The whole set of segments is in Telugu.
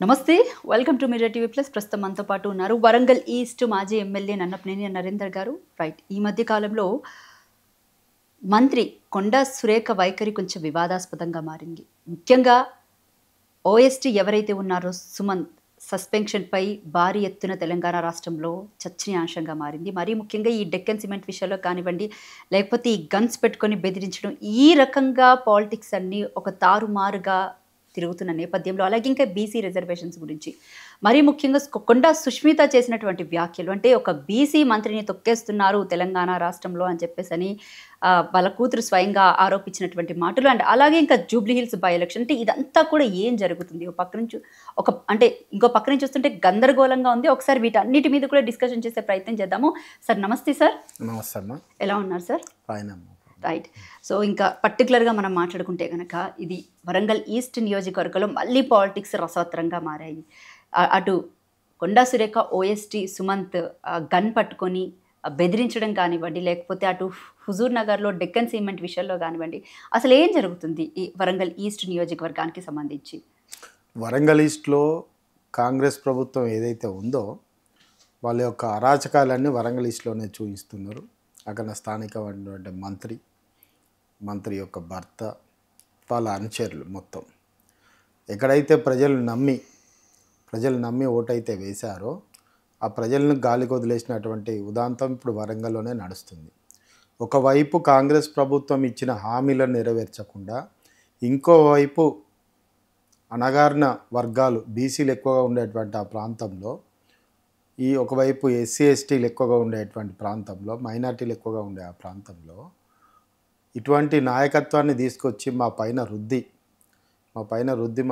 నమస్తే welcome to media TV plus. ప్రస్తుతం మనతో పాటు ఉన్నారు వరంగల్ ఈస్ట్ మాజీ ఎమ్మెల్యే నన్నపనేని నరేందర్ గారు. రైట్, ఈ మధ్య కాలంలో మంత్రి కొండా సురేఖ వైఖరి కొంచెం వివాదాస్పదంగా మారింది. ముఖ్యంగా ఓఎస్టీ ఎవరైతే ఉన్నారో సుమంత్ సస్పెన్షన్పై భారీ ఎత్తున తెలంగాణ రాష్ట్రంలో చర్చనీయాంశంగా మారింది. మరీ ముఖ్యంగా ఈ డెక్కన్ సిమెంట్ విషయంలో కానివ్వండి, లేకపోతే ఈ గన్స్ పెట్టుకొని బెదిరించడం, ఈ రకంగా పాలిటిక్స్ అన్నీ ఒక తారుమారుగా తిరుగుతున్న నేపథ్యంలో, అలాగే ఇంకా బీసీ రిజర్వేషన్స్ గురించి మరీ ముఖ్యంగా కొండా సుష్మిత చేసినటువంటి వ్యాఖ్యలు, అంటే ఒక బీసీ మంత్రిని తొక్కేస్తున్నారు తెలంగాణ రాష్ట్రంలో అని చెప్పేసి వాళ్ళ కూతురు స్వయంగా ఆరోపించినటువంటి మాటలు, అండ్ అలాగే ఇంకా జూబ్లీ హిల్స్ బై ఎలక్షన్, అంటే ఇదంతా కూడా ఏం జరుగుతుంది ఒక పక్క నుంచి అంటే ఇంకో పక్క నుంచి చూస్తుంటే గందరగోళంగా ఉంది. ఒకసారి వీటన్నిటి మీద కూడా డిస్కషన్ చేసే ప్రయత్నం చేద్దాము. సార్ నమస్తే. సార్ నమస్తే అమ్మా. ఎలా ఉన్నారు సార్? ఫైన్ అమ్మా. రైట్. సో ఇంకా పర్టికులర్గా మనం మాట్లాడుకుంటే కనుక ఇది వరంగల్ ఈస్ట్ నియోజకవర్గంలో మళ్ళీ పాలిటిక్స్ రసవత్తరంగా మారాయి. అటు కొండా సురేఖ ఓఎస్టీ సుమంత్ గన్ పట్టుకొని బెదిరించడం కానివ్వండి, లేకపోతే అటు హుజూర్ నగర్లో డెక్కన్ సిమెంట్ విషయంలో కానివ్వండి, అసలు ఏం జరుగుతుంది ఈ వరంగల్ ఈస్ట్ నియోజకవర్గానికి సంబంధించి? వరంగల్ ఈస్ట్లో కాంగ్రెస్ ప్రభుత్వం ఏదైతే ఉందో వాళ్ళ యొక్క అరాచకాలన్నీ వరంగల్ ఈస్ట్లోనే చూపిస్తున్నారు. అక్కడ స్థానికమైనటువంటి మంత్రి యొక్క భర్త, వాళ్ళ అనుచరులు మొత్తం ఎక్కడైతే ప్రజలు నమ్మి ఓటైతే వేశారో ఆ ప్రజలను గాలికి వదిలేసినటువంటి ఉదాంతం ఇప్పుడు వరంగల్లోనే నడుస్తుంది. ఒకవైపు కాంగ్రెస్ ప్రభుత్వం ఇచ్చిన హామీలను నెరవేర్చకుండా, ఇంకోవైపు అణగారిన వర్గాలు బీసీలు ఎక్కువగా ఉండేటువంటి ఆ ప్రాంతంలో, ఈ ఒకవైపు ఎస్సీ ఎస్టీలు ఎక్కువగా ఉండేటువంటి ప్రాంతంలో, మైనార్టీలు ఎక్కువగా ఉండే ఆ ప్రాంతంలో ఇటువంటి నాయకత్వాన్ని తీసుకొచ్చి మా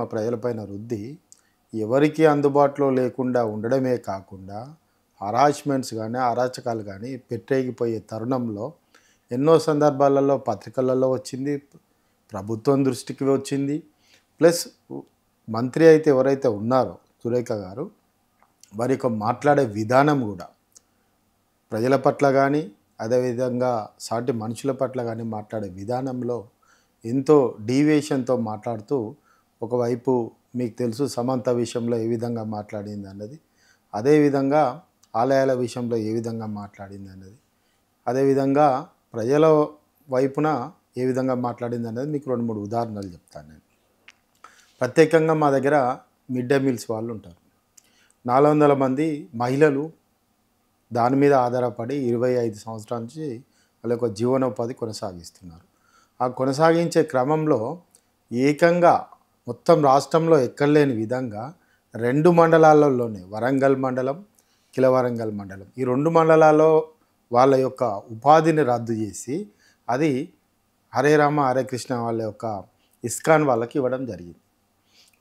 ప్రజలపైన రుద్ది ఎవరికి అందుబాటులో లేకుండా ఉండడమే కాకుండా హరాస్మెంట్స్ కానీ అరాచకాలు కానీ పెట్టేగిపోయే తరుణంలో ఎన్నో సందర్భాలలో పత్రికలలో వచ్చింది, ప్రభుత్వం దృష్టికి వచ్చింది. ప్లస్ మంత్రి అయితే ఎవరైతే ఉన్నారో సురేఖ గారు, వారి యొక్క మాట్లాడే విధానం కూడా ప్రజల పట్ల కానీ అదేవిధంగా సాటి మనుషుల పట్ల కానీ మాట్లాడే విధానంలో ఎంతో డీవియేషన్తో మాట్లాడుతూ, ఒకవైపు మీకు తెలుసు సమంత విషయంలో ఏ విధంగా మాట్లాడింది అన్నది, అదేవిధంగా ఆలయాల విషయంలో ఏ విధంగా మాట్లాడింది అన్నది, అదేవిధంగా ప్రజల వైపున ఏ విధంగా మాట్లాడింది అన్నది మీకు 2-3 ఉదాహరణలు చెప్తాను నేను. ప్రత్యేకంగా మా దగ్గర మిడ్ డే మీల్స్ వాళ్ళు ఉంటారు. 400 మంది మహిళలు దాని మీద ఆధారపడి 25 సంవత్సరాల నుంచి వాళ్ళ యొక్క జీవనోపాధి కొనసాగిస్తున్నారు. ఆ కొనసాగించే క్రమంలో ఏకంగా మొత్తం రాష్ట్రంలో ఎక్కడలేని విధంగా 2 మండలాలలోనే వరంగల్ మండలం, కిలవరంగల్ మండలం, ఈ 2 మండలాల్లో వాళ్ళ యొక్క ఉపాధిని రద్దు చేసి అది హరే రామ హరే కృష్ణ వాళ్ళ యొక్క ఇస్కాన్ వాళ్ళకి ఇవ్వడం జరిగింది.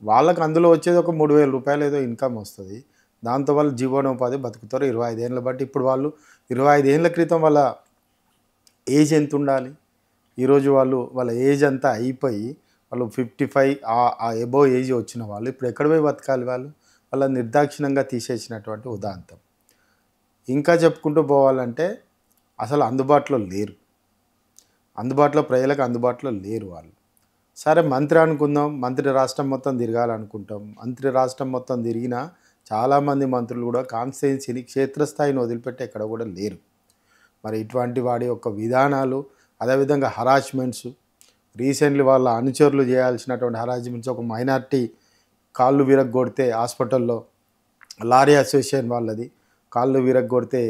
వాళ్ళకి అందులో వచ్చేది ఒక 3,000 రూపాయలు ఏదో ఇన్కమ్ వస్తుంది. దాంతో వాళ్ళు జీవనోపాధి బతుకుతారు 25 ఏళ్ళ బట్టి. ఇప్పుడు వాళ్ళు 25 ఏళ్ళ క్రితం వాళ్ళ ఏజ్ ఎంత ఉండాలి? ఈరోజు వాళ్ళ ఏజ్ అంతా అయిపోయి వాళ్ళు 55 ఆ ఎబో ఏజ్ వచ్చిన వాళ్ళు ఇప్పుడు ఎక్కడ పోయి బతకాలి? వాళ్ళ నిర్దాక్షిణంగా తీసేసినటువంటి ఉదాంతం. ఇంకా చెప్పుకుంటూ పోవాలంటే అసలు ప్రజలకు అందుబాటులో లేరు వాళ్ళు. సరే మంత్రి అనుకుందాం, మంత్రి రాష్ట్రం మొత్తం తిరగాలనుకుంటాం. మంత్రి రాష్ట్రం మొత్తం తిరిగినా చాలామంది మంత్రులు కూడా కాన్స్టిట్యున్సీని క్షేత్రస్థాయిని వదిలిపెట్టి ఎక్కడ కూడా లేరు. మరి ఇటువంటి వాడి యొక్క విధానాలు, అదేవిధంగా హరాస్మెంట్స్, రీసెంట్లీ వాళ్ళ అనుచరులు చేయాల్సినటువంటి హరాస్మెంట్స్, ఒక మైనార్టీ కాళ్ళు విరగ్గొడితే హాస్పిటల్లో, లారీ అసోసియేషన్ వాళ్ళది కాళ్ళు విరగ్గొడితే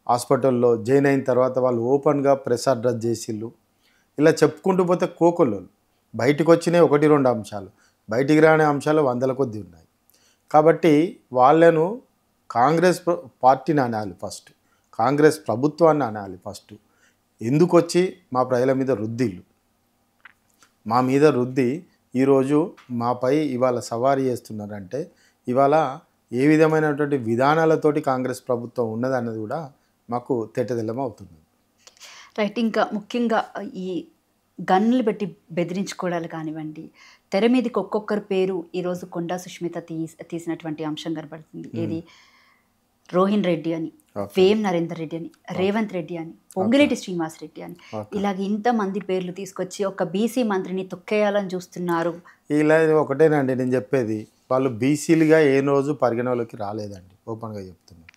హాస్పిటల్లో జాయిన్ అయిన తర్వాత వాళ్ళు ఓపెన్గా ప్రెస్ అడ్రస్ చేసిళ్ళు. ఇలా చెప్పుకుంటూ పోతే కోకొల్లు బయటకు వచ్చినాయి 1-2 అంశాలు, బయటికి రాని అంశాలు 100ల కొద్దీ ఉన్నాయి. కాబట్టి వాళ్ళను కాంగ్రెస్ పార్టీని అనాలి ఫస్ట్, కాంగ్రెస్ ప్రభుత్వాన్ని అనాలి ఫస్ట్. ఎందుకు వచ్చి మా ప్రజల మీద రుద్ది ఈరోజు మాపై ఇవాళ సవారీ చేస్తున్నారంటే ఇవాళ ఏ విధమైనటువంటి విధానాలతోటి కాంగ్రెస్ ప్రభుత్వం ఉన్నదన్నది కూడా మాకు తెల్లమ అవుతుంది. రైట్. ఇంకా ముఖ్యంగా ఈ గన్నులు పెట్టి బెదిరించుకోవడాలు కానివ్వండి, తెర మీదకి ఒక్కొక్కరి పేరు ఈరోజు కొండా సుష్మిత తీసినటువంటి అంశం కనబడుతుంది. ఏది రోహిన్ రెడ్డి అని, వేం నరేందర్ రెడ్డి అని, రేవంత్ రెడ్డి అని, పొంగిరెడ్డి శ్రీనివాస్ రెడ్డి అని, ఇలాగ ఇంతమంది పేర్లు తీసుకొచ్చి ఒక బీసీ మంత్రిని తొక్కేయాలని చూస్తున్నారు. ఇలా ఒకటేనండి నేను చెప్పేది, వాళ్ళు బీసీలుగా ఏ రోజు పరిగణలోకి రాలేదండి. ఓపెన్గా చెప్తున్నాం.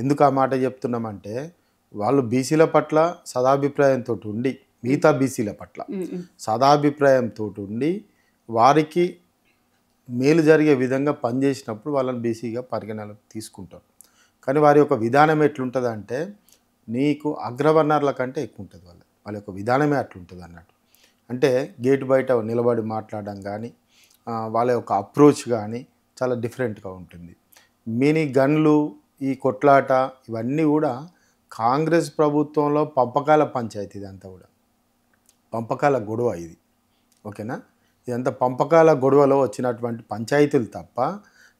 ఎందుకు ఆ మాట చెప్తున్నామంటే వాళ్ళు బీసీల పట్ల సదాభిప్రాయంతో ఉండి, మిగతా బీసీల పట్ల సదాభిప్రాయంతో ఉండి వారికి మేలు జరిగే విధంగా పనిచేసినప్పుడు వాళ్ళని బీసీగా పరిగణలోకి తీసుకుంటారు. కానీ వారి యొక్క విధానం ఎట్లుంటుందంటే నీకు అగ్రవర్ణాల కంటే ఎక్కువ ఉంటుంది. వాళ్ళ యొక్క విధానమే అట్లుంటుంది అన్నట్టు. అంటే గేటు బయట నిలబడి మాట్లాడడం కానీ వాళ్ళ యొక్క అప్రోచ్ కానీ చాలా డిఫరెంట్గా ఉంటుంది. మినీ గన్లు, ఈ కొట్లాట ఇవన్నీ కూడా కాంగ్రెస్ ప్రభుత్వంలో పంపకాల పంచాయతీ. ఇదంతా కూడా పంపకాల గొడవ ఇది. ఓకేనా? ఇదంతా పంపకాల గొడవలో వచ్చినటువంటి పంచాయతీలు తప్ప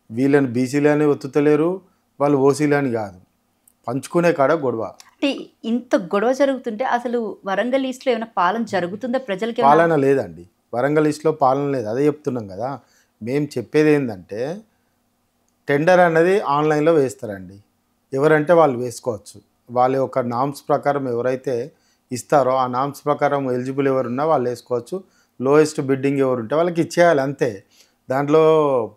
వీళ్ళని బీసీలని ఒత్తుతలేరు, వాళ్ళు ఓసీలని కాదు. పంచుకునే కాడ గొడవ. అంటే ఇంత గొడవ జరుగుతుంటే అసలు వరంగల్ ఈస్ట్లో ఏమైనా పాలన జరుగుతుందా? ప్రజలకి పాలన లేదండి. వరంగల్ ఈస్ట్లో పాలన లేదు. అదే చెప్తున్నాం కదా. మేము చెప్పేది ఏంటంటే టెండర్ అన్నది ఆన్లైన్లో వేస్తారండి. ఎవరంటే వాళ్ళు వేసుకోవచ్చు. వాళ్ళ యొక్క నామ్స్ ప్రకారం ఎవరైతే ఇస్తారో ఆ నామ్స్ ప్రకారం ఎలిజిబుల్ ఎవరున్నా వాళ్ళు వేసుకోవచ్చు. లోయెస్ట్ బిడ్డింగ్ ఎవరుంటే వాళ్ళకి ఇచ్చేయాలి అంతే. దాంట్లో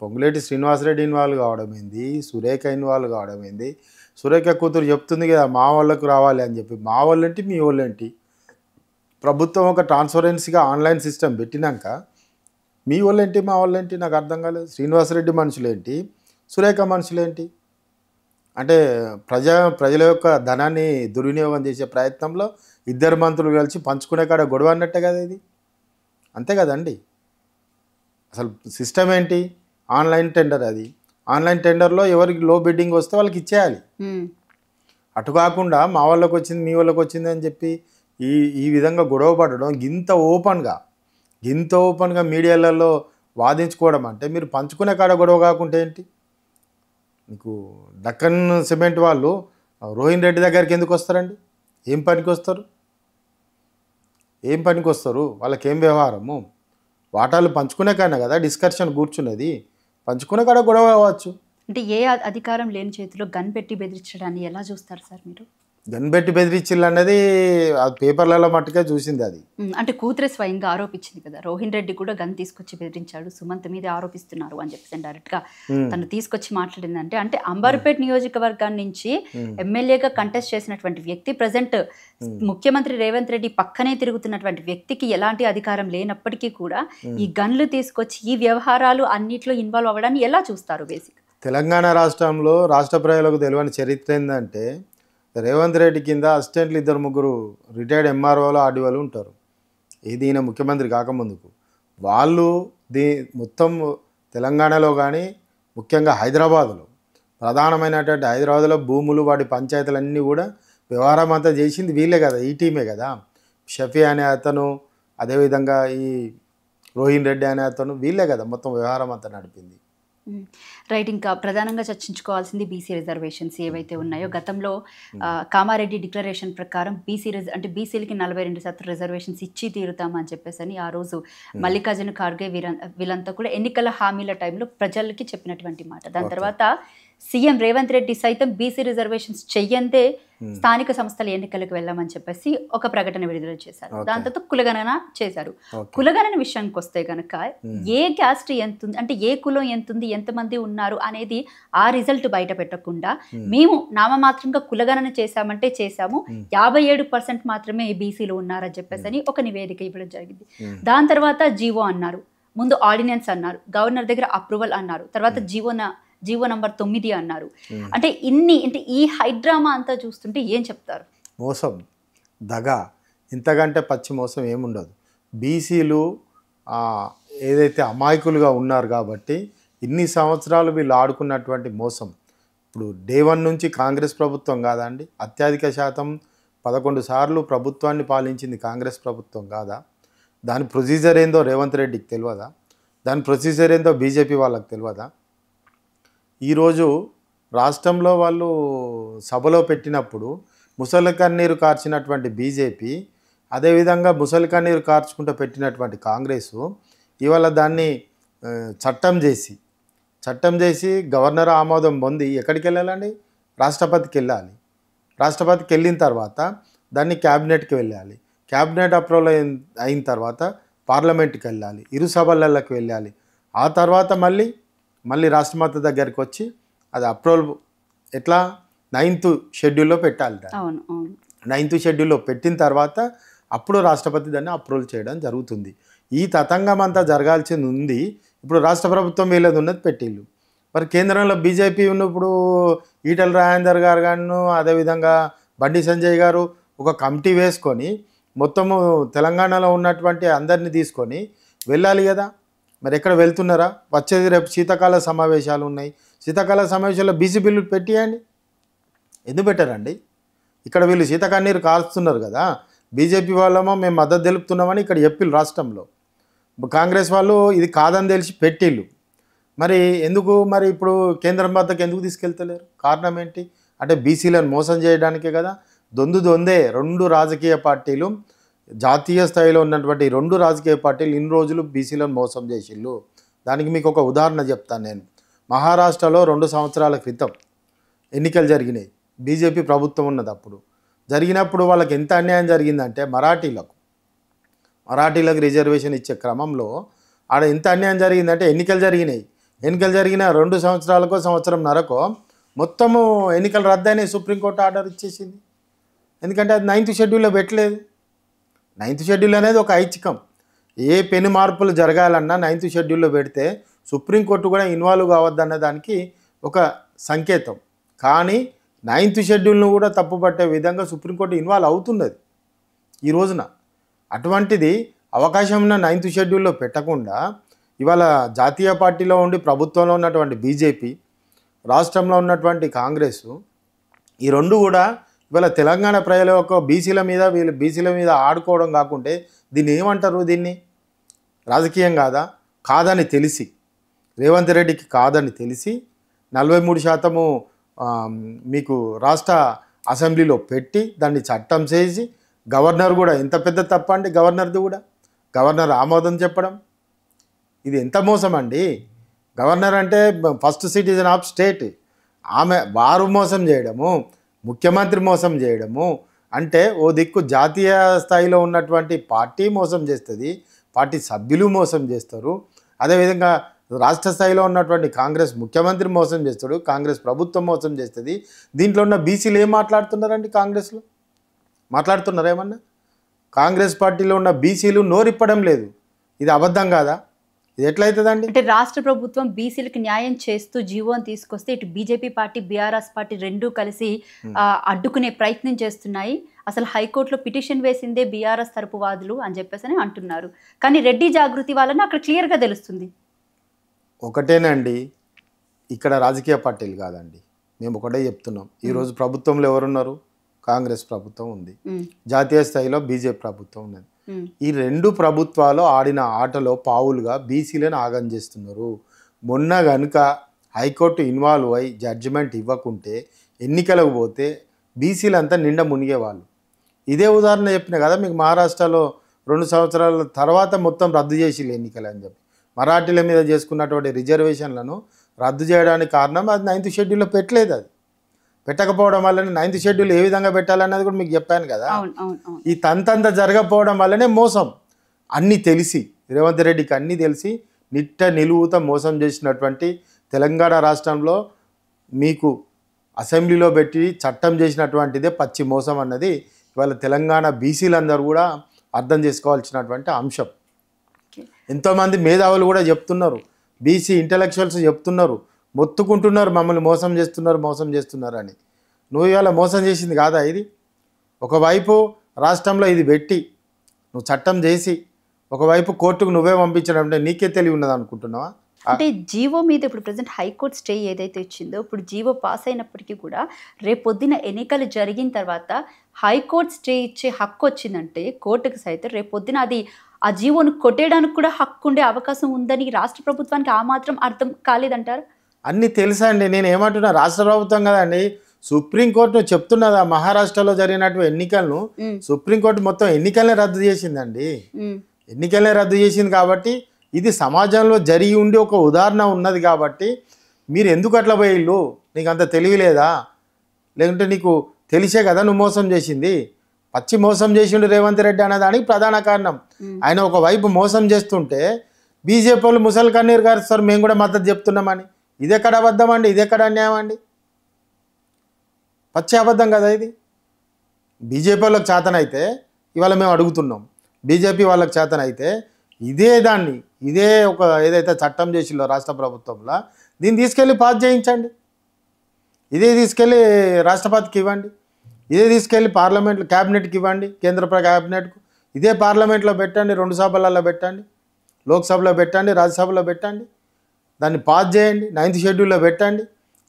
పొంగులేటి శ్రీనివాసరెడ్డి ఇన్వాల్వ్ కావడం ఏంది, సురేఖ ఇన్వాల్వ్ కావడం ఏంది. సురేఖ కూతురు చెప్తుంది కదా మా వాళ్ళకు రావాలి అని చెప్పి. మా వాళ్ళేంటి మీ వాళ్ళేంటి? ప్రభుత్వం ఒక ట్రాన్స్పరెన్సీగా ఆన్లైన్ సిస్టమ్ పెట్టినాక మీ వాళ్ళేంటి మా వాళ్ళేంటి నాకు అర్థం కాలేదు. శ్రీనివాసరెడ్డి మనుషులేంటి, సురేఖ మనుషులేంటి? అంటే ప్రజల యొక్క ధనాన్ని దుర్వినియోగం చేసే ప్రయత్నంలో ఇద్దరు మంత్రులు కలిసి పంచుకునే కాడ గొడవ అన్నట్టే కదా ఇది. అంతే కదండి. అసలు సిస్టమ్ ఏంటి? Online tender. అది ఆన్లైన్ టెండర్లో ఎవరికి లో బిడ్డింగ్ వస్తే వాళ్ళకి ఇచ్చేయాలి. అటు కాకుండా మా వాళ్ళకి వచ్చింది మీ వాళ్ళకి వచ్చింది అని చెప్పి ఈ విధంగా గొడవ పడడం, ఇంత ఓపెన్గా మీడియాలలో వాదించుకోవడం అంటే మీరు పంచుకునే కాడ గొడవ కాకుంటే ఏంటి? మీకు దక్కన్ సిమెంట్ వాళ్ళు రోహిన్ రెడ్డి దగ్గరికి ఎందుకు వస్తారండి? ఏం పనికి వస్తారు? వాళ్ళకేం వ్యవహారము? వాటాలు పంచుకునే కన్నా కదా డిస్కషన్ కూర్చునేది. పంచుకునే కాడ గొడవ కావచ్చు. అంటే ఏ అధికారం లేని చేతిలో గన్ పెట్టి బెదిరించడాన్ని ఎలా చూస్తారు సార్ మీరు? గన్ పెట్టి బెదిరించిల్లు అన్నది అది పేపర్లలో మట్టుకే చూసింది. అది అంటే కూతురే స్వయంగా ఆరోపించింది కదా, రోహిన్ రెడ్డి కూడా గన్ తీసుకొచ్చి బెదిరించాడు, సుమంత్ మీద ఆరోపిస్తున్నారు అని చెప్పేసి డైరెక్ట్గా తను తీసుకొచ్చి మాట్లాడిందంటే, అంటే అంబర్పేట్ నియోజకవర్గాన్ని నుంచి ఎమ్మెల్యేగా కంటెస్ట్ చేసినటువంటి వ్యక్తి ప్రజెంట్ ముఖ్యమంత్రి రేవంత్ రెడ్డి పక్కనే తిరుగుతున్నటువంటి వ్యక్తికి ఎలాంటి అధికారం లేనప్పటికీ కూడా ఈ గన్లు తీసుకొచ్చి ఈ వ్యవహారాలు అన్నిట్లో ఇన్వాల్వ్ అవ్వడాన్ని ఎలా చూస్తారు? బేసిక్ తెలంగాణ రాష్ట్రంలో రాష్ట్ర ప్రజలకు తెలియని చరిత్ర ఏంటంటే రేవంత్ రెడ్డి కింద అసిస్టెంట్లు 2-3 రిటైర్డ్ ఎంఆర్ఓలు ఆర్డీఓలు ఉంటారు. ఏది ఈయన ముఖ్యమంత్రి కాకముందుకు. వాళ్ళు మొత్తం తెలంగాణలో కానీ ముఖ్యంగా హైదరాబాదులో ప్రధానమైనటువంటి హైదరాబాద్లో భూములు వాటి పంచాయతీలన్నీ కూడా వ్యవహారం అంతా చేసింది వీళ్ళే కదా, ఈ టీమే కదా. షఫీ అనే అతను, అదేవిధంగా ఈ రోహిన్ రెడ్డి అనే అతను, వీళ్ళే కదా మొత్తం వ్యవహారం అంతా నడిపింది. రైట్. ఇంకా ప్రధానంగా చర్చించుకోవాల్సింది బీసీ రిజర్వేషన్స్ ఏవైతే ఉన్నాయో. గతంలో కామారెడ్డి డిక్లరేషన్ ప్రకారం అంటే బీసీలకి 42% రిజర్వేషన్స్ ఇచ్చి తీరుతామని చెప్పేసి ఆ రోజు మల్లికార్జున ఖార్గే వీళ్ళంతా కూడా ఎన్నికల హామీల టైంలో ప్రజలకి చెప్పినటువంటి మాట. దాని తర్వాత సీఎం రేవంత్ రెడ్డి సైతం బీసీ రిజర్వేషన్స్ చెయ్యందే స్థానిక సంస్థల ఎన్నికలకు వెళ్ళామని చెప్పేసి ఒక ప్రకటన విడుదల చేశారు. దాని తర్వాత కులగణన చేశారు. కులగణన విషయానికి వస్తే కనుక ఏ క్యాస్ట్ ఎంత ఉంది, అంటే ఏ కులం ఎంత ఉంది, ఎంతమంది ఉన్నారు అనేది ఆ రిజల్ట్ బయట పెట్టకుండా మేము నామమాత్రంగా కులగణన చేశామంటే చేశాము, 57% మాత్రమే బీసీలు ఉన్నారని చెప్పేసి ఒక నివేదిక ఇవ్వడం జరిగింది. దాని తర్వాత జీవో అన్నారు, ముందు ఆర్డినెన్స్ అన్నారు, గవర్నర్ దగ్గర అప్రూవల్ అన్నారు, తర్వాత జీవో నంబర్ 9 అన్నారు. అంటే ఈ హైడ్రామా అంతా చూస్తుంటే ఏం చెప్తారు? మోసం, దగా, ఇంతకంటే పచ్చి మోసం ఏముండదు. బీసీలు ఏదైతే అమాయకులుగా ఉన్నారు కాబట్టి ఇన్ని సంవత్సరాలు వీళ్ళు ఆడుకున్నటువంటి మోసం. ఇప్పుడు డే 1 నుంచి కాంగ్రెస్ ప్రభుత్వం కాదండి, అత్యధిక శాతం 11 సార్లు ప్రభుత్వాన్ని పాలించింది కాంగ్రెస్ ప్రభుత్వం కాదా? దాని ప్రొసీజర్ ఏందో రేవంత్ రెడ్డికి తెలియదా? దాని ప్రొసీజర్ ఏందో బీజేపీ వాళ్ళకి తెలియదా? ఈరోజు రాష్ట్రంలో వాళ్ళు సభలో పెట్టినప్పుడు ముసలి కన్నీరు కార్చినటువంటి బీజేపీ, అదేవిధంగా ముసలి కన్నీరు కార్చుకుంటూ పెట్టినటువంటి కాంగ్రెసు ఇవాళ దాన్ని చట్టం చేసి గవర్నర్ ఆమోదం పొంది ఎక్కడికి వెళ్ళాలండి? రాష్ట్రపతికి వెళ్ళాలి. రాష్ట్రపతికి వెళ్ళిన తర్వాత దాన్ని క్యాబినెట్కి వెళ్ళాలి. క్యాబినెట్ అప్రూవల్ అయిన తర్వాత పార్లమెంట్కి వెళ్ళాలి, ఇరు సభలకి వెళ్ళాలి. ఆ తర్వాత మళ్ళీ మళ్ళీ రాష్ట్రపతి దగ్గరికి వచ్చి అది అప్రూవల్ ఎట్లా 9th షెడ్యూల్లో పెట్టాలి. అవును అవును 9th షెడ్యూల్లో పెట్టిన తర్వాత అప్పుడు రాష్ట్రపతి దాన్ని అప్రూవల్ చేయడం జరుగుతుంది. ఈ తతంగం అంతా జరగాల్సింది ఉంది. ఇప్పుడు రాష్ట్ర ప్రభుత్వం వీళ్ళది ఉన్నది పెట్టిళ్ళు. మరి కేంద్రంలో బీజేపీ ఉన్నప్పుడు ఈటల రాజేందర్ గారు గాను అదేవిధంగా బండి సంజయ్ గారు ఒక కమిటీ వేసుకొని మొత్తము తెలంగాణలో ఉన్నటువంటి అందరినీ తీసుకొని వెళ్ళాలి కదా. మరి ఎక్కడ వెళ్తున్నారా? వచ్చేది రేపు శీతాకాల సమావేశాలు ఉన్నాయి. శీతాకాల సమావేశాల్లో బీసీ బిల్లు పెట్టియండి. ఎందుకు పెట్టారండి? ఇక్కడ వీళ్ళు శీతకన్నీరు కాల్స్తున్నారు కదా. బీజేపీ వాళ్ళమో మేము మద్దతు తెలుపుతున్నామని ఇక్కడ చెప్పిళ్ళు రాష్ట్రంలో. కాంగ్రెస్ వాళ్ళు ఇది కాదని తెలిసి పెట్టిళ్ళు. మరి ఎందుకు మరి ఇప్పుడు కేంద్రం వద్దకు ఎందుకు తీసుకెళ్తలేరు? కారణం ఏంటి అంటే బీసీలను మోసం చేయడానికే కదా. దొందే 2 రాజకీయ పార్టీలు, జాతీయ స్థాయిలో ఉన్నటువంటి 2 రాజకీయ పార్టీలు ఇన్ని రోజులు బీసీలను మోసం చేసిళ్ళు. దానికి మీకు ఒక ఉదాహరణ చెప్తాను నేను. మహారాష్ట్రలో 2 సంవత్సరాల క్రితం ఎన్నికలు జరిగినాయి. బీజేపీ ప్రభుత్వం ఉన్నది. అప్పుడు జరిగినప్పుడు వాళ్ళకి ఎంత అన్యాయం జరిగిందంటే మరాఠీలకు రిజర్వేషన్ ఇచ్చే క్రమంలో ఆడ ఎంత అన్యాయం జరిగిందంటే ఎన్నికలు జరిగిన 2 సంవత్సరాలకో సంవత్సరంన్నరకో మొత్తము ఎన్నికలు రద్దయినాయి. సుప్రీంకోర్టు ఆర్డర్ ఇచ్చేసింది. ఎందుకంటే అది 9th షెడ్యూల్లో పెట్టలేదు. 9th షెడ్యూల్ అనేది ఒక ఐచ్ఛికం. ఏ పెను మార్పులు జరగాలన్నా 9th షెడ్యూల్లో పెడితే సుప్రీంకోర్టు కూడా ఇన్వాల్వ్ కావద్దన్న దానికి ఒక సంకేతం. కానీ 9th షెడ్యూల్ను కూడా తప్పుపట్టే విధంగా సుప్రీంకోర్టు ఇన్వాల్వ్ అవుతున్నది ఈ రోజున. అటువంటిది అవకాశం ఉన్న 9th షెడ్యూల్లో పెట్టకుండా ఇవాళ జాతీయ పార్టీలో ఉండి ప్రభుత్వంలో ఉన్నటువంటి బీజేపీ, రాష్ట్రంలో ఉన్నటువంటి కాంగ్రెస్, ఈ 2 కూడా ఇవాళ తెలంగాణ ప్రజల యొక్క బీసీల మీద ఆడుకోవడం కాకుంటే దీన్ని ఏమంటారు? దీన్ని రాజకీయం కాదని తెలిసి రేవంత్ రెడ్డికి కాదని తెలిసి 43% మీకు రాష్ట్ర అసెంబ్లీలో పెట్టి దాన్ని చట్టం చేసి గవర్నర్ కూడా ఎంత పెద్ద తప్ప అండి. గవర్నర్ ఆమోదం చెప్పడం ఇది ఎంత మోసం అండి. గవర్నర్ అంటే ఫస్ట్ సిటిజన్ ఆఫ్ స్టేట్. వారు మోసం చేయడము, ముఖ్యమంత్రి మోసం చేయడము అంటే ఓ దిక్కు జాతీయ స్థాయిలో ఉన్నటువంటి పార్టీ మోసం చేస్తుంది, పార్టీ సభ్యులు మోసం చేస్తారు. అదేవిధంగా రాష్ట్ర స్థాయిలో ఉన్నటువంటి కాంగ్రెస్ ముఖ్యమంత్రి మోసం చేస్తాడు, కాంగ్రెస్ ప్రభుత్వం మోసం చేస్తుంది. దీంట్లో ఉన్న బీసీలు ఏం మాట్లాడుతున్నారండి? కాంగ్రెస్లో మాట్లాడుతున్నారు ఏమన్నా? కాంగ్రెస్ పార్టీలో ఉన్న బీసీలు నోరిప్పడం లేదు. ఇది అబద్ధం కాదా? ఇది ఎట్లయితుందండి? అంటే రాష్ట్ర ప్రభుత్వం బీసీలకు న్యాయం చేస్తూ జీవోని తీసుకొస్తే ఇటు బీజేపీ పార్టీ, బీఆర్ఎస్ పార్టీ 2 కలిసి అడ్డుకునే ప్రయత్నం చేస్తున్నాయి. అసలు హైకోర్టులో పిటిషన్ వేసిందే బీఆర్ఎస్ తరపు వాదులు అని చెప్పేసి అంటున్నారు. కానీ రెడ్డి జాగృతి వాళ్ళని అక్కడ క్లియర్గా తెలుస్తుంది. ఒకటేనండి, ఇక్కడ రాజకీయ పార్టీలు కాదండి. మేము ఒకటే చెప్తున్నాం. ఈరోజు ప్రభుత్వంలో ఎవరున్నారు? కాంగ్రెస్ ప్రభుత్వం ఉంది, జాతీయ స్థాయిలో బీజేపీ ప్రభుత్వం ఉన్నది. ఈ 2 ప్రభుత్వాలు ఆడిన ఆటలో పావులుగా బీసీలను ఆగం చేస్తున్నారు. మొన్న కనుక హైకోర్టు ఇన్వాల్వ్ అయి జడ్జిమెంట్ ఇవ్వకుంటే ఎన్నికలకు పోతే బీసీలంతా నిండా మునిగేవాళ్ళు. ఇదే ఉదాహరణ చెప్పిన కదా మీకు. మహారాష్ట్రలో 2 సంవత్సరాల తర్వాత మొత్తం రద్దు చేసి ఎన్నికలు అని చెప్పి మరాఠీల మీద చేసుకున్నటువంటి రిజర్వేషన్లను రద్దు చేయడానికి కారణం అది 9th షెడ్యూల్లో పెట్టలేదు. అది పెట్టకపోవడం వల్లనే 9th షెడ్యూల్ ఏ విధంగా పెట్టాలన్నది కూడా మీకు చెప్పాను కదా. ఈ తంతంతా జరగకపోవడం వల్లనే మోసం. అన్నీ తెలిసి రేవంత్ రెడ్డికి అన్నీ తెలిసి నిలువుత మోసం చేసినటువంటి తెలంగాణ రాష్ట్రంలో మీకు అసెంబ్లీలో పెట్టి చట్టం చేసినటువంటిదే పచ్చి మోసం అన్నది ఇవాళ తెలంగాణ బీసీలందరూ కూడా అర్థం చేసుకోవాల్సినటువంటి అంశం. ఎంతోమంది మేధావులు కూడా చెప్తున్నారు, బీసీ ఇంటలెక్చువల్స్ చెప్తున్నారు, మొత్తుకుంటున్నారు మమ్మల్ని మోసం చేస్తున్నారు అని. నువ్వు ఇవాళ మోసం చేసింది కాదా ఇది? ఒకవైపు రాష్ట్రంలో ఇది పెట్టి నువ్వు చట్టం చేసి ఒకవైపు కోర్టుకు నువ్వే పంపించడం అంటే నీకే తెలివి ఉన్నది అనుకుంటున్నావా? అంటే జీవో మీద ఇప్పుడు ప్రజెంట్ హైకోర్టు స్టే ఏదైతే ఇచ్చిందో ఇప్పుడు జీవో పాస్ అయినప్పటికీ కూడా రేపొద్దున ఎన్నికలు జరిగిన తర్వాత హైకోర్టు స్టే ఇచ్చే హక్కు వచ్చిందంటే కోర్టుకు సైతం రేపొద్దున అది ఆ జీవోను కొట్టేయడానికి కూడా హక్కు ఉండే అవకాశం ఉందని రాష్ట్ర ప్రభుత్వానికి ఆ మాత్రం అర్థం కాలేదంటారు? అన్నీ తెలుసా అండి. నేను ఏమంటున్నా, రాష్ట్ర ప్రభుత్వం కదండి సుప్రీంకోర్టు చెప్తున్నదా మహారాష్ట్రలో జరిగినటువంటి ఎన్నికలను సుప్రీంకోర్టు మొత్తం ఎన్నికలనే రద్దు చేసిందండి. ఎన్నికలనే రద్దు చేసింది కాబట్టి ఇది సమాజంలో జరిగి ఉండి ఒక ఉదాహరణ ఉన్నది కాబట్టి మీరు ఎందుకు అట్లా పోయిళ్ళు? నీకు అంత తెలివి లేదా? లేకుంటే నీకు తెలిసే కదా నువ్వు మోసం చేసింది? పచ్చి మోసం చేసిండు రేవంత్ రెడ్డి అన్నదానికి ప్రధాన కారణం. ఆయన ఒకవైపు మోసం చేస్తుంటే బీజేపీ వాళ్ళు ముసలి కన్నీరు గారు సార్ మేము కూడా మద్దతు చెప్తున్నామని ఇదెక్కడ అబద్ధం అండి, ఇదెక్కడ అన్యాయం అండి? పచ్చి అబద్ధం కదా ఇది. బీజేపీ వాళ్ళకి చేతనైతే ఇవాళ మేము అడుగుతున్నాం, బీజేపీ వాళ్ళకి చేతనైతే ఇదే ఒక ఏదైతే చట్టం చేసిందో రాష్ట్ర ప్రభుత్వంలో దీన్ని తీసుకెళ్ళి పాస్ చేయించండి, ఇదే తీసుకెళ్ళి రాష్ట్రపతికి ఇవ్వండి, ఇదే తీసుకెళ్ళి పార్లమెంట్లో క్యాబినెట్కి ఇవ్వండి, కేంద్ర క్యాబినెట్కు, ఇదే పార్లమెంట్లో పెట్టండి, 2 సభలలో పెట్టండి, లోక్సభలో పెట్టండి, రాజ్యసభలో పెట్టండి, దాన్ని పాస్ చేయండి, 9th షెడ్యూల్లో పెట్టండి,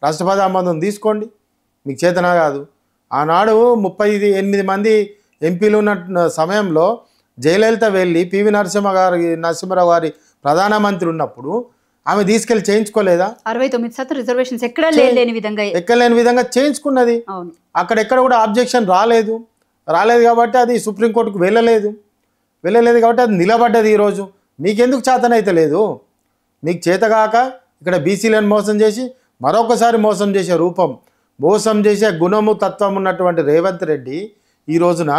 రాష్ట్రపతి ఆమోదం తీసుకోండి. మీకు చేతనా కాదు. ఆనాడు 38 మంది ఎంపీలు ఉన్న సమయంలో జయలలిత వెళ్ళి పివి నరసింహారావు గారి ప్రధానమంత్రి ఉన్నప్పుడు ఆమె తీసుకెళ్ళి చేయించుకోలేదా? 69% రిజర్వేషన్స్ ఎక్కడ లేని విధంగా చేయించుకున్నది. అక్కడెక్కడ కూడా ఆబ్జెక్షన్ రాలేదు కాబట్టి అది సుప్రీంకోర్టుకు వెళ్ళలేదు కాబట్టి అది నిలబడ్డది. ఈరోజు మీకెందుకు చేతనైతే లేదు? మీకు చేతగాక ఇక్కడ బీసీలను మోసం చేసి మరొకసారి మోసం చేసే మోసం చేసే గుణము తత్వం ఉన్నటువంటి రేవంత్ రెడ్డి ఈ రోజున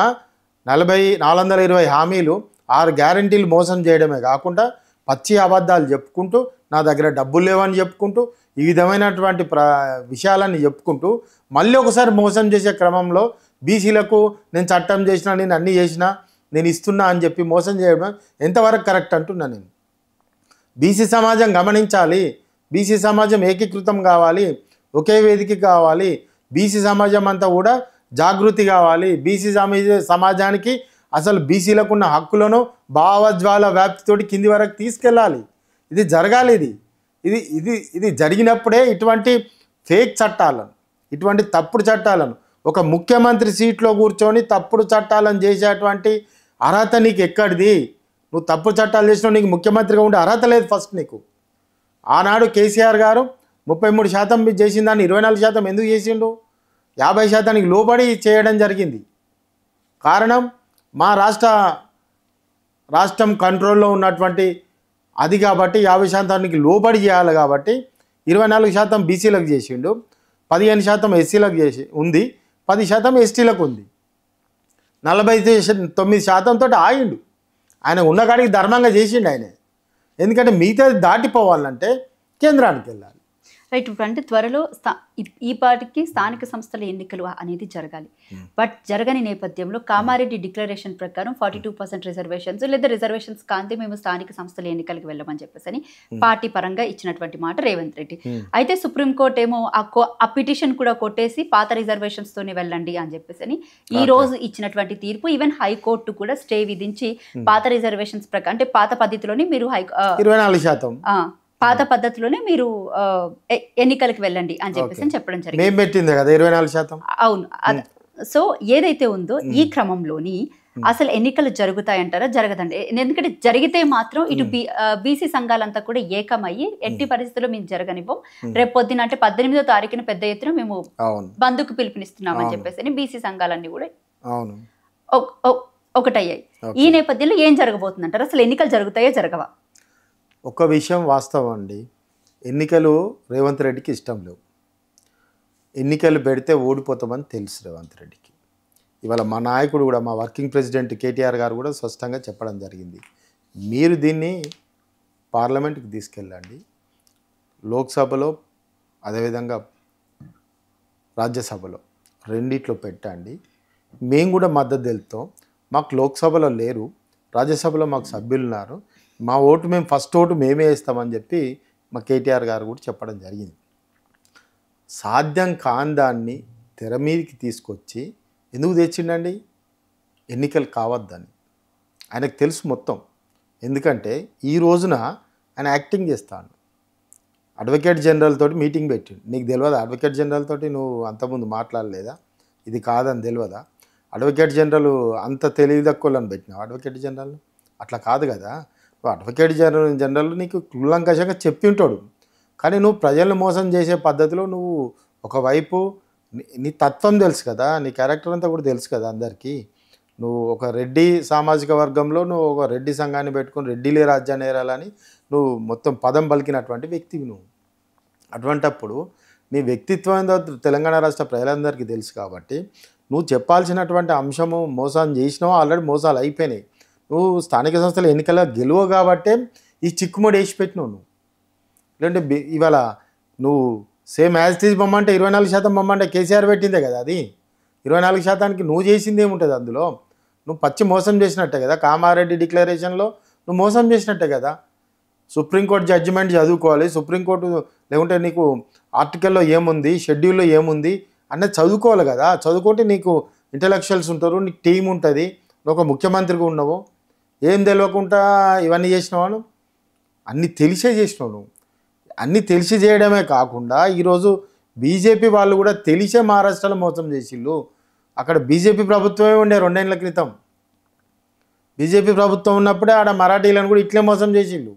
420 హామీలు 6 గ్యారంటీలు మోసం చేయడమే కాకుండా పచ్చి అబద్ధాలు చెప్పుకుంటూ, నా దగ్గర డబ్బులు లేవని చెప్పుకుంటూ, ఈ విధమైనటువంటి విషయాలన్నీ చెప్పుకుంటూ మళ్ళీ ఒకసారి మోసం చేసే క్రమంలో బీసీలకు నేను చట్టం చేసినా, నేను అన్నీ చేసినా, నేను ఇస్తున్నా అని చెప్పి మోసం చేయడం ఎంతవరకు కరెక్ట్ అంటున్నా నేను. బీసీ సమాజం గమనించాలి, బీసీ సమాజం ఏకీకృతం కావాలి, ఒకే వేదిక కావాలి, బీసీ సమాజం అంతా కూడా జాగృతి కావాలి, బీసీ సమాజానికి అసలు బీసీలకు ఉన్న హక్కులను భావజ్వాల వ్యాప్తితోటి కింది వరకు తీసుకెళ్ళాలి. ఇది జరగాలి. ఇది జరిగినప్పుడే ఇటువంటి ఫేక్ చట్టాలను, ఇటువంటి తప్పుడు చట్టాలను, ఒక ముఖ్యమంత్రి సీట్లో కూర్చొని తప్పుడు చట్టాలను చేసేటువంటి అర్హత నీకు ఎక్కడిది? నువ్వు తప్పుడు చట్టాలు చేసినావు, నీకు ముఖ్యమంత్రిగా ఉండే అర్హత లేదు ఫస్ట్ నీకు. ఆనాడు కేసీఆర్ గారు 33% చేసిన దాన్ని 24% ఎందుకు చేసిండు? 50% లోబడి చేయడం జరిగింది. కారణం మా రాష్ట్రం కంట్రోల్లో ఉన్నటువంటి అది కాబట్టి 50% లోబడి చేయాలి కాబట్టి 24% బీసీలకు చేసిండు, 15% ఎస్సీలకు ఉంది, 10% ఎస్టీలకు ఉంది, 49% తోటి ఆగిండు. ఆయన ఉన్నకాడికి ధర్మంగా చేసిండు ఆయన. ఎందుకంటే మిగతా దాటిపోవాలంటే కేంద్రానికి వెళ్ళాలి. రైట్. అంటే త్వరలో ఈ పార్టీకి స్థానిక సంస్థల ఎన్నికలు అనేది జరగాలి. బట్ జరగని నేపథ్యంలో కామారెడ్డి డిక్లరేషన్ ప్రకారం 42% రిజర్వేషన్స్ లేదా రిజర్వేషన్స్ కాంతి మేము స్థానిక సంస్థల ఎన్నికలకు వెళ్ళమని చెప్పేసి పార్టీ పరంగా ఇచ్చినటువంటి మాట రేవంత్ రెడ్డి. అయితే సుప్రీంకోర్టు ఏమో ఆ పిటిషన్ కూడా కొట్టేసి పాత రిజర్వేషన్స్ తోనే వెళ్ళండి అని చెప్పేసి ఈ రోజు ఇచ్చినటువంటి తీర్పు, ఈవెన్ హైకోర్టు కూడా స్టే విధించి పాత రిజర్వేషన్స్ ప్రకారం అంటే పాత పద్ధతిలోనే మీరు 24% పాత పద్ధతిలోనే మీరు ఎన్నికలకు వెళ్ళండి అని చెప్పేసి చెప్పడం జరిగింది. అవును. సో ఏదైతే ఉందో ఈ క్రమంలోని అసలు ఎన్నికలు జరుగుతాయంటారా జరగదండి? ఎందుకంటే జరిగితే మాత్రం ఇటు బీసీ సంఘాలంతా కూడా ఏకమయ్యి ఎట్టి పరిస్థితుల్లో మేము జరగనివ్వం, రేపు పొద్దున అంటే 18వ తారీఖున పెద్ద ఎత్తున మేము బంద్కు పిలుపునిస్తున్నామని చెప్పేసి బీసీ సంఘాలన్నీ కూడా ఒకటయ్యాయి. ఈ నేపథ్యంలో ఏం జరగబోతుందంటారు? అసలు ఎన్నికలు జరుగుతాయో జరగవా? ఒక విషయం వాస్తవం అండి, ఎన్నికలు రేవంత్ రెడ్డికి ఇష్టం లేవు. ఎన్నికలు పెడితే ఓడిపోతామని తెలుసు రేవంత్ రెడ్డికి. ఇవాళ మా నాయకుడు కూడా, మా వర్కింగ్ ప్రెసిడెంట్ కేటీఆర్ గారు కూడా స్పష్టంగా చెప్పడం జరిగింది, మీరు దీన్ని పార్లమెంట్కి తీసుకెళ్ళండి, లోక్సభలో అదేవిధంగా రాజ్యసభలో రెండిట్లో పెట్టండి, మేము కూడా మద్దతు తెలుపుతాం. మాకు లోక్సభలో లేరు, రాజ్యసభలో మాకు సభ్యులు ఉన్నారు, మా ఓటు మేము ఫస్ట్ ఓటు మేమే వేస్తామని చెప్పి మా కేటీఆర్ గారు కూడా చెప్పడం జరిగింది. సాధ్యం కాని దాన్ని తెర మీదకి తీసుకొచ్చి ఎందుకు తెచ్చిండండి? ఎన్నికలు కావద్దని ఆయనకు తెలుసు మొత్తం. ఎందుకంటే ఈ రోజున ఆయన యాక్టింగ్ చేస్తాడు. అడ్వకేట్ జనరల్ తోటి మీటింగ్ పెట్టిండు. నీకు తెలియదా? అడ్వకేట్ జనరల్ తోటి నువ్వు అంతకుముందు మాట్లాడలేదా? ఇది కాదని తెలియదా? అడ్వకేట్ జనరల్ అంత తెలివి తక్కువలను పెట్టినావు అడ్వకేట్ జనరల్? అట్లా కాదు కదా. అడ్వకేట్ జనరల్ నీకు కులంకషంగా చెప్పి ఉంటాడు, కానీ నువ్వు ప్రజలను మోసం చేసే పద్ధతిలో నువ్వు ఒకవైపు నీ తత్వం తెలుసు కదా, నీ క్యారెక్టర్ అంతా కూడా తెలుసు కదా అందరికీ. నువ్వు ఒక రెడ్డి సామాజిక వర్గంలో నువ్వు ఒక రెడ్డి సంఘాన్ని పెట్టుకొని రెడ్డిలే రాజ్యాన్ని ఏరాలని నువ్వు మొత్తం పదం పలికినటువంటి వ్యక్తివి నువ్వు. అటువంటప్పుడు నీ వ్యక్తిత్వం ఏందో తెలంగాణ రాష్ట్ర ప్రజలందరికీ తెలుసు కాబట్టి నువ్వు చెప్పాల్సినటువంటి అంశము మోసం చేసినావు, ఆల్రెడీ మోసాలు అయిపోయినాయి. నువ్వు స్థానిక సంస్థల ఎన్నికల్లో గెలువ కాబట్టే ఈ చిక్కుముడి వేసి పెట్టినావు నువ్వు. లేదంటే ఇవాళ నువ్వు సేమ్ యాజ్ టీజ్ బొమ్మంటే 24% బొమ్మంటే కేసీఆర్ పెట్టిందే కదా అది. 24%కి నువ్వు చేసింది ఏముంటుంది అందులో? నువ్వు పచ్చి మోసం చేసినట్టే కదా. కామారెడ్డి డిక్లరేషన్లో నువ్వు మోసం చేసినట్టే కదా. సుప్రీంకోర్టు జడ్జిమెంట్ చదువుకోవాలి, సుప్రీంకోర్టు లేకుంటే నీకు ఆర్టికల్లో ఏముంది, షెడ్యూల్లో ఏముంది అన్నది చదువుకోవాలి కదా. చదువుకుంటే నీకు ఇంటలెక్చువల్స్ ఉంటారు, నీకు టీం ఉంటుంది, నువ్వు ఒక ముఖ్యమంత్రిగా ఉన్నావు. ఏం తెలియకుండా ఇవన్నీ చేసినావు, అన్నీ తెలిసే చేసినావు నువ్వు. అన్నీ తెలిసి చేయడమే కాకుండా ఈరోజు బీజేపీ వాళ్ళు కూడా తెలిసే మహారాష్ట్రలో మోసం చేసిళ్ళు. అక్కడ బీజేపీ ప్రభుత్వమే ఉండే 2 ఏళ్ల క్రితం. బీజేపీ ప్రభుత్వం ఉన్నప్పుడే ఆడ మరాఠీలను కూడా ఇట్లే మోసం చేసిళ్ళు.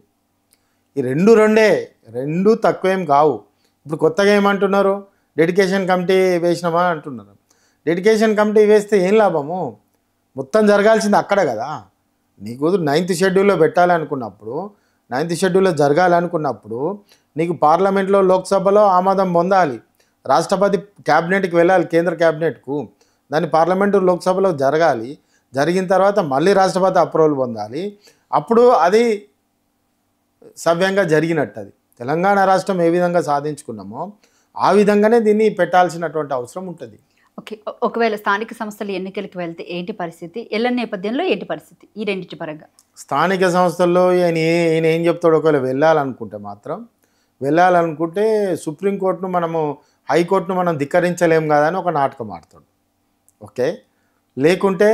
ఈ రెండు తక్కువేం కావు. ఇప్పుడు కొత్తగా ఏమంటున్నారు, డెడికేషన్ కమిటీ వేసినామా అంటున్నారు. డెడికేషన్ కమిటీ వేస్తే ఏం లాభము? మొత్తం జరగాల్సింది అక్కడ కదా. నీకు 9th షెడ్యూల్లో పెట్టాలనుకున్నప్పుడు, 9th షెడ్యూల్లో జరగాలనుకున్నప్పుడు నీకు పార్లమెంట్లో, లోక్సభలో ఆమోదం పొందాలి. రాష్ట్రపతి క్యాబినెట్కి వెళ్ళాలి, కేంద్ర క్యాబినెట్కు. దాన్ని పార్లమెంటు, లోక్సభలో జరగాలి. జరిగిన తర్వాత మళ్ళీ రాష్ట్రపతి అప్రూవల్ పొందాలి. అప్పుడు అది సవ్యంగా జరిగినట్టు. అది తెలంగాణ రాష్ట్రం ఏ విధంగా సాధించుకున్నామో ఆ విధంగానే దీన్ని పెట్టాల్సినటువంటి అవసరం ఉంటుంది. ఓకే, ఒకవేళ స్థానిక సంస్థల ఎన్నికలకు వెళ్తే ఏంటి పరిస్థితి, ఎల్ల నేపథ్యంలో ఏంటి పరిస్థితి ఈ రెండింటి పరంగా? స్థానిక సంస్థల్లో ఈయన ఏం చెప్తాడు, ఒకవేళ వెళ్ళాలనుకుంటే సుప్రీంకోర్టును మనము, హైకోర్టును మనం ధిక్కరించలేం కదా అని ఒక నాటకం ఆడతాడు. ఓకే, లేకుంటే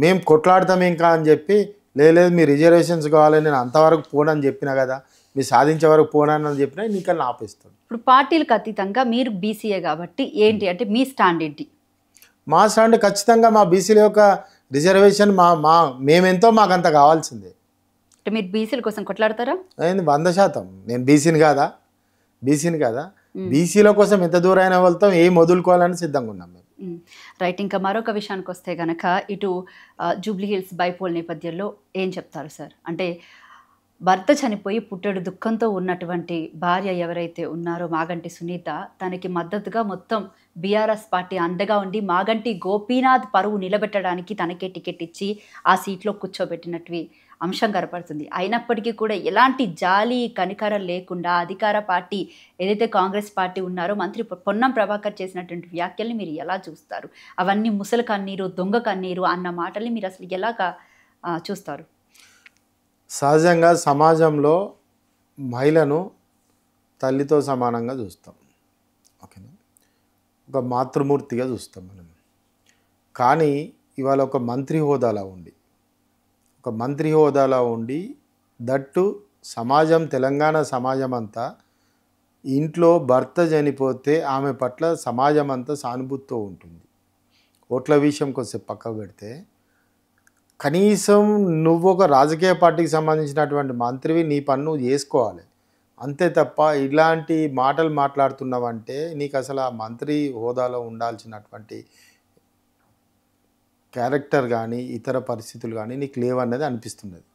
మేము కొట్లాడతాం ఇంకా అని చెప్పి, లేదు మీ రిజర్వేషన్స్ కావాలని నేను అంతవరకు పోనని చెప్పినా కదా, మీరు సాధించే వరకు పోనానని చెప్పినా నీకన్నా ఆపేస్తాడు. ఇప్పుడు పార్టీలకు అతీతంగా మీరు బీసీఏ కాబట్టి ఏంటి అంటే మీ స్టాండ్ ఏంటి? మా స్టాండ్ ఖచ్చితంగా మా బీసీల యొక్క రిజర్వేషన్ మేమెంతో మాకంత కావాల్సిందే. అంటే మీరు బీసీల కోసం కొట్లాడతారా? 100%. నేను బీసీని కాదా? బీసీల కోసం ఎంత దూరైనా వెళ్తాం, ఏం వదులుకోవాలని సిద్ధంగా ఉన్నాం మేము. రైట్, ఇంకా మరొక విషయానికి వస్తే కనుక ఇటు జూబ్లీ హిల్స్ బైపోల్ నేపథ్యంలో ఏం చెప్తారు సార్? అంటే భర్త చనిపోయి పుట్టెడు దుఃఖంతో ఉన్నటువంటి భార్య ఎవరైతే ఉన్నారో మాగంటి సునీత, తనకి మద్దతుగా మొత్తం బీఆర్ఎస్ పార్టీ అండగా ఉండి మాగంటి గోపీనాథ్ పరువు నిలబెట్టడానికి తనకే టికెట్ ఇచ్చి ఆ సీట్లో కూర్చోబెట్టినట్టు అంశం కనపడుతుంది. అయినప్పటికీ కూడా ఎలాంటి జాలి కనికరం లేకుండా అధికార పార్టీ ఏదైతే కాంగ్రెస్ పార్టీ ఉన్నారో మంత్రి పొన్నం ప్రభాకర్ చేసినటువంటి వ్యాఖ్యల్ని మీరు ఎలా చూస్తారు? అవన్నీ ముసలి కన్నీరు, దొంగ కన్నీరు అన్న మాటల్ని మీరు అసలు ఎలాగా చూస్తారు? సహజంగా సమాజంలో మహిళను తల్లితో సమానంగా చూస్తాం. ఓకేనా, ఒక మాతృమూర్తిగా చూస్తాం మనం. కానీ ఇవాళ ఒక మంత్రి హోదాలో ఉండి దట్టు సమాజం, తెలంగాణ సమాజం అంతా ఇంట్లో భర్త చనిపోతే ఆమె పట్ల సమాజం అంతా సానుభూతితో ఉంటుంది. ఓట్ల విషయం కొంచెం పక్కకు పెడితే, కనీసం నువ్వు ఒక రాజకీయ పార్టీకి సంబంధించినటువంటి మంత్రివి, నీ పని నువ్వు చేసుకోవాలి. అంతే తప్ప ఇలాంటి మాటలు మాట్లాడుతున్నావంటే నీకు అసలు ఆ మంత్రి హోదాలో ఉండాల్సినటువంటి క్యారెక్టర్ కానీ ఇతర పరిస్థితులు కానీ నీకు లేవన్నది అనిపిస్తున్నది.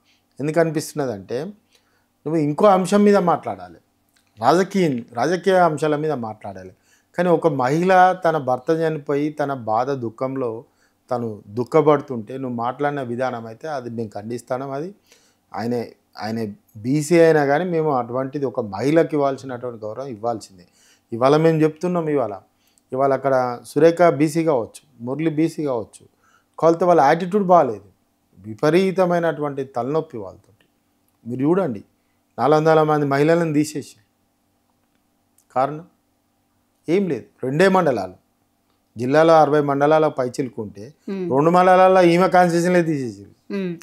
ఎందుకు అనిపిస్తున్నది అంటే, నువ్వు ఇంకో అంశం మీద మాట్లాడాలి, రాజకీయ అంశాల మీద మాట్లాడాలి. కానీ ఒక మహిళ తన భర్త చనిపోయి తన బాధ దుఃఖంలో తను దుఃఖపడుతుంటే నువ్వు మాట్లాడిన విధానం అయితే అది మేము ఖండిస్తాం. అది ఆయన బీసీ అయినా కానీ మేము అటువంటిది ఒక మహిళకి ఇవ్వాల్సినటువంటి గౌరవం ఇవ్వాల్సిందే. ఇవాళ మేము చెప్తున్నాం, ఇవాళ అక్కడ సురేఖ బీసీ కావచ్చు, మురళి బీసీ కావచ్చు, కాకపోతే వాళ్ళ యాటిట్యూడ్ బాగాలేదు, విపరీతమైనటువంటి తలనొప్పి వాళ్ళతో. మీరు చూడండి, 400 మంది మహిళలను తీసేసి, కారణం ఏం లేదు. 2 మండలాలు, జిల్లాలో 60 మండలాల పైచిలుకుంటే 2 మండలాల్లో ఈమె కాన్స్టిట్యూషన్లే తీసేసారు.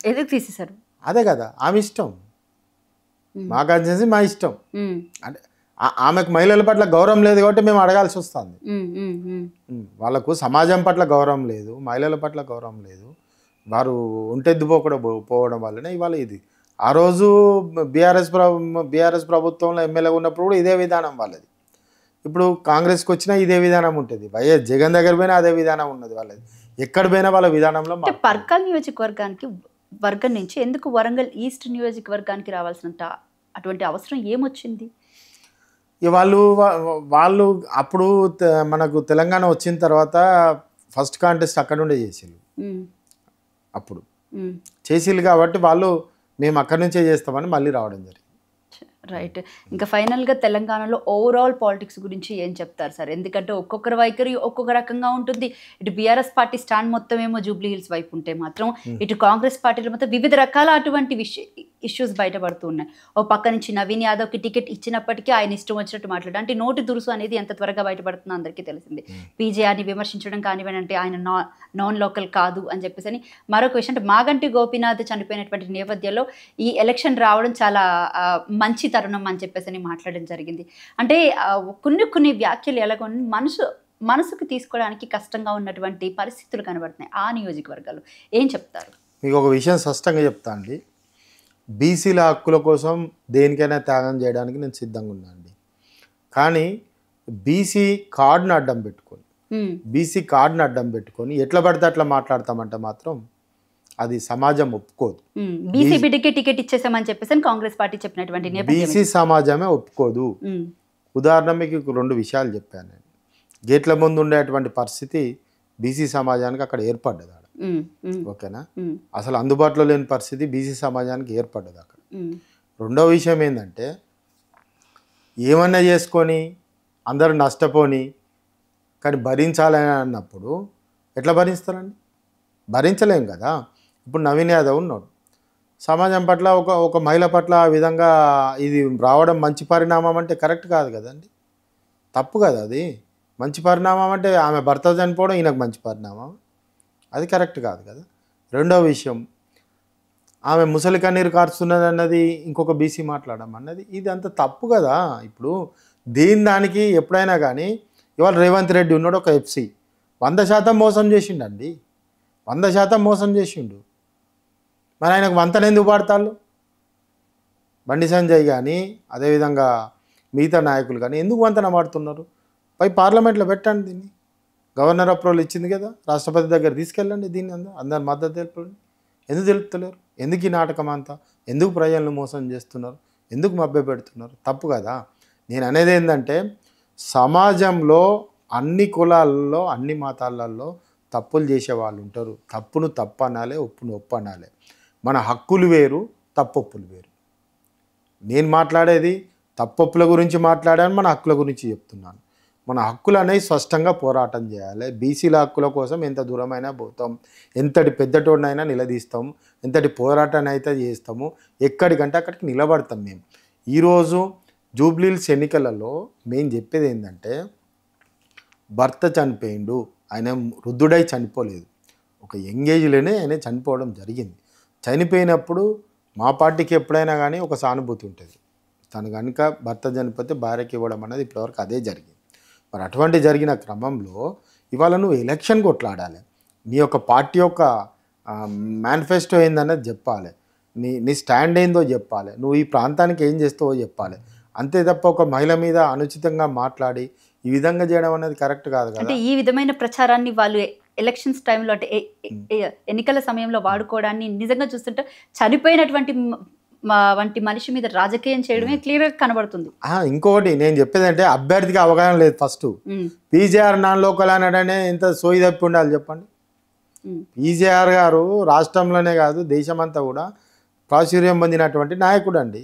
ఎందుకు తీసేశారు? అదే కదా, ఆమె ఇష్టం. మా కాన్స్టిట్యూన్సీ మా ఇష్టం. అంటే ఆమెకు మహిళల పట్ల గౌరవం లేదు కాబట్టి మేము అడగాల్సి వస్తుంది. వాళ్ళకు సమాజం పట్ల గౌరవం లేదు, మహిళల పట్ల గౌరవం లేదు. వారు ఒంటెద్దుపోకుండా పోవడం వల్లనే ఇవాళ ఇది. ఆ రోజు బీఆర్ఎస్ ప్రభుత్వంలో ఎమ్మెల్యేగా ఉన్నప్పుడు కూడా ఇదే విధానం వాళ్ళది. ఇప్పుడు కాంగ్రెస్కి వచ్చినా ఇదే విధానం ఉంటుంది. వైఎస్ జగన్ దగ్గర పోయినా అదే విధానం ఉన్నది వాళ్ళది. ఎక్కడ పోయినా వాళ్ళ విధానంలో. పర్కాల్ నియోజకవర్గానికి వర్గం నుంచి ఎందుకు వరంగల్ ఈస్ట్ నియోజకవర్గానికి రావాల్సినంత అటువంటి అవసరం ఏమొచ్చింది? వాళ్ళు అప్పుడు మనకు తెలంగాణ వచ్చిన తర్వాత ఫస్ట్ కాంటెస్ట్ అక్కడ నుండే చేసిళ్ళు. అప్పుడు చేసిళ్ళు కాబట్టి వాళ్ళు మేము అక్కడి నుంచే చేస్తామని మళ్ళీ రావడం జరిగింది. రైట్. ఇంకా ఫైనల్గా తెలంగాణలో ఓవరాల్ పాలిటిక్స్ గురించి ఏం చెప్తారు సార్? ఎందుకంటే ఒక్కొక్కరి వైఖరి ఒక్కొక్క రకంగా ఉంటుంది. ఇటు బీఆర్ఎస్ పార్టీ స్టాండ్ మొత్తం ఏమో జూబ్లీ హిల్స్ వైపు ఉంటే మాత్రం, ఇటు కాంగ్రెస్ పార్టీలో మొత్తం వివిధ రకాల అటువంటి ఇష్యూస్ బయటపడుతూ ఉన్నాయి. ఓ పక్క నుంచి నవీన్ యాదవ్కి టికెట్ ఇచ్చినప్పటికీ ఆయన ఇష్టం వచ్చినట్టు మాట్లాడారు. అంటే నోటి దురుసు అనేది ఎంత త్వరగా బయటపడుతుందో అందరికీ తెలిసింది. పీజేఆర్ని విమర్శించడం కానివ్వండి, అంటే ఆయన నాన్ లోకల్ కాదు అని చెప్పేసి అని. మరొక విషయం అంటే మాగంటి గోపీనాథ్ చనిపోయినటువంటి నేపథ్యంలో ఈ ఎలక్షన్ రావడం చాలా మంచి తరుణం అని చెప్పేసి అని మాట్లాడడం జరిగింది. అంటే కొన్ని వ్యాఖ్యలు ఎలాగో మనసుకు తీసుకోవడానికి కష్టంగా ఉన్నటువంటి పరిస్థితులు కనబడుతున్నాయి ఆ నియోజకవర్గాలు. ఏం చెప్తారు? మీకు ఒక విషయం స్పష్టంగా చెప్తా అండి. బీసీల హక్కుల కోసం దేనికైనా త్యాగం చేయడానికి నేను సిద్ధంగా ఉన్నా అండి. కానీ బీసీ కార్డును అడ్డం పెట్టుకొని ఎట్లా పడితే అట్లా మాట్లాడతామంటే మాత్రం అది సమాజం ఒప్పుకోదు. బీసీ బిడ్డకి టికెట్ ఇచ్చేసామని చెప్పేసి కాంగ్రెస్ పార్టీ చెప్పినటువంటి బీసీ సమాజమే ఒప్పుకోదు. ఉదాహరణ మీకు 2 విషయాలు చెప్పాను నేను. గేట్ల ముందు ఉండేటువంటి పరిస్థితి బీసీ సమాజానికి అక్కడ ఏర్పడ్డది. ఓకేనా? అసలు అందుబాటులో లేని పరిస్థితి బీసీ సమాజానికి ఏర్పడ్డది అక్కడ. రెండవ విషయం ఏంటంటే, ఏమన్నా చేసుకొని అందరూ నష్టపోని కానీ భరించాలని అన్నప్పుడు ఎట్లా భరిస్తారండి? భరించలేం కదా. ఇప్పుడు నవీన్ యాదవ్ ఉన్నాడు, సమాజం పట్ల ఒక మహిళ పట్ల ఆ విధంగా ఇది రావడం మంచి పరిణామం అంటే కరెక్ట్ కాదు కదండి, తప్పు కదా. అది మంచి పరిణామం అంటే ఆమె భర్త చనిపోవడం ఈయనకు మంచి పరిణామం, అది కరెక్ట్ కాదు కదా. రెండవ విషయం, ఆమె ముసలి కన్నీరు కార్చున్నది అన్నది ఇంకొక బీసీ మాట్లాడడం అన్నది ఇది అంత తప్పు కదా. ఇప్పుడు దానికి ఎప్పుడైనా కానీ ఇవాళ రేవంత్ రెడ్డి ఉన్నాడు, ఒక ఎఫ్సీ 100% మోసం చేసిండండి, 100% మోసం చేసిండు. మరి ఆయనకు వంతన ఎందుకు పాడతాళ్ళు? బండి సంజయ్ కానీ అదేవిధంగా మిగతా నాయకులు కానీ ఎందుకు వంతన పాడుతున్నారు? పై పార్లమెంట్లో పెట్టండి దీన్ని. గవర్నర్ అప్రూవల్ ఇచ్చింది కదా, రాష్ట్రపతి దగ్గర తీసుకెళ్ళండి దీన్ని. అందరు మద్దతు తెలుపండి. ఎందుకు తెలుపుతలేరు? ఎందుకు ఈ నాటకం అంతా? ఎందుకు ప్రజలను మోసం చేస్తున్నారు? ఎందుకు మభ్య పెడుతున్నారు? తప్పు కదా. నేను అనేది ఏంటంటే, సమాజంలో అన్ని కులాలలో అన్ని మతాలలో తప్పులు చేసే వాళ్ళు ఉంటారు. తప్పును తప్పు అనాలి, ఒప్పును ఒప్పు అనాలి. మన హక్కులు వేరు, తప్పొప్పులు వేరు. నేను మాట్లాడేది తప్పొప్పుల గురించి మాట్లాడాను, మన హక్కుల గురించి చెప్తున్నాను. మన హక్కులు అనేవి స్పష్టంగా పోరాటం చేయాలి. బీసీల హక్కుల కోసం ఎంత దూరమైనా పోతాం, ఎంతటి పెద్దటోడినైనా నిలదీస్తాం, ఎంతటి పోరాటాన్ని అయితే చేస్తాము, ఎక్కడికంటే అక్కడికి నిలబడతాం మేము. ఈరోజు జూబ్లీహిల్స్ ఎన్నికలలో మేము చెప్పేది ఏంటంటే, భర్త చనిపోయిండు, ఆయన వృద్ధుడై చనిపోలేదు, ఒక యంగేజ్లోనే ఆయన చనిపోవడం జరిగింది. చనిపోయినప్పుడు మా పార్టీకి ఎప్పుడైనా కానీ ఒక సానుభూతి ఉంటుంది. తను కనుక భర్త చనిపోతే భార్యకి ఇవ్వడం అనేది ఇప్పటివరకు అదే జరిగింది. మరి అటువంటి జరిగిన క్రమంలో ఇవాళ నువ్వు ఎలక్షన్ కొట్లాడాలి, నీ యొక్క పార్టీ యొక్క మేనిఫెస్టో ఏందన్నది చెప్పాలి, నీ స్టాండ్ ఏందో చెప్పాలి, నువ్వు ఈ ప్రాంతానికి ఏం చేస్తావో చెప్పాలి. అంతే తప్ప ఒక మహిళ మీద అనుచితంగా మాట్లాడి ఈ విధంగా చేయడం అనేది కరెక్ట్ కాదు కదా. అంటే ఈ విధమైన ప్రచారాన్ని వాళ్ళు ఎలక్షన్స్ టైంలో అంటే ఎన్నికల సమయంలో వాడుకోవడాన్ని నిజంగా చూస్తుంటే చనిపోయినటువంటి వంటి మనిషి మీద రాజకీయం చేయడమే క్లియర్గా కనబడుతుంది. ఇంకొకటి నేను చెప్పేది అంటే, అభ్యర్థికి అవగాహన లేదు. ఫస్ట్ పీజేఆర్ నాన్ లోకల్ అనడనే ఎంత సోయి తప్పి ఉండాలి చెప్పండి. పీజేఆర్ గారు రాష్ట్రంలోనే కాదు దేశమంతా కూడా ప్రాచుర్యం పొందినటువంటి నాయకుడు అండి.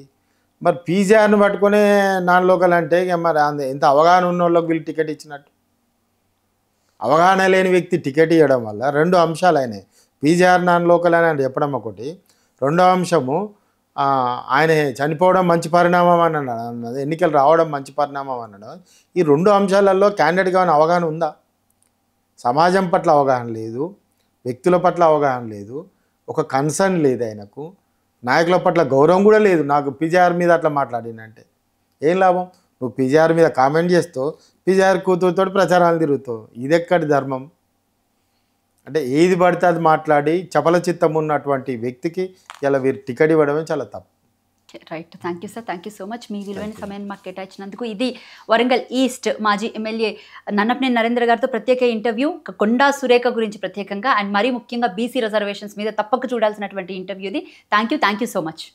మరి పీజేఆర్ను పట్టుకునే నాన్ లోకల్ అంటే మరి ఎంత అవగాహన ఉన్న వాళ్ళకి వీళ్ళు టికెట్ ఇచ్చినట్టు. అవగాహన లేని వ్యక్తి టికెట్ ఇవ్వడం వల్ల 2 అంశాలు అయినాయి. పీజేఆర్ నాన్ లోకల్ అని చెప్పడం ఒకటి, రెండో అంశము ఆయన చనిపోవడం మంచి పరిణామం అన్నది, ఎన్నికలు రావడం మంచి పరిణామం అన్నది. ఈ 2 అంశాలలో క్యాండిడేట్గా అవగాహన ఉందా? సమాజం పట్ల అవగాహన లేదు, వ్యక్తుల పట్ల అవగాహన లేదు, ఒక కన్సర్న్ లేదు ఆయనకు, నాయకుల పట్ల గౌరవం కూడా లేదు. నాకు పీజేఆర్ మీద అట్లా మాట్లాడినంటే ఏం లాభం? నువ్వు పీజేఆర్ మీద కామెంట్ చేస్తావు, పీజేఆర్ కూతురుతో ప్రచారాలు తిరుగుతావు. ఇదెక్కడి ధర్మం? అంటే ఏది పడితే అది మాట్లాడి చపల చిత్తం ఉన్నటువంటి వ్యక్తికి ఇలా వీరు టికెట్ ఇవ్వడమే చాలా తప్పు. Right. Thank you sir, thank you so much. మీ విలువైన సమయాన్ని మాకు కేటాయించినందుకు. ఇది వరంగల్ ఈస్ట్ మాజీ ఎమ్మెల్యే నన్నపనేని నరేంద్ర గారితో ప్రత్యేక ఇంటర్వ్యూ, కొండా సురేఖ గురించి ప్రత్యేకంగా, అండ్ మరీ ముఖ్యంగా బీసీ రిజర్వేషన్స్ మీద తప్పక చూడాల్సినటువంటి ఇంటర్వ్యూ ఇది. Thank you so much.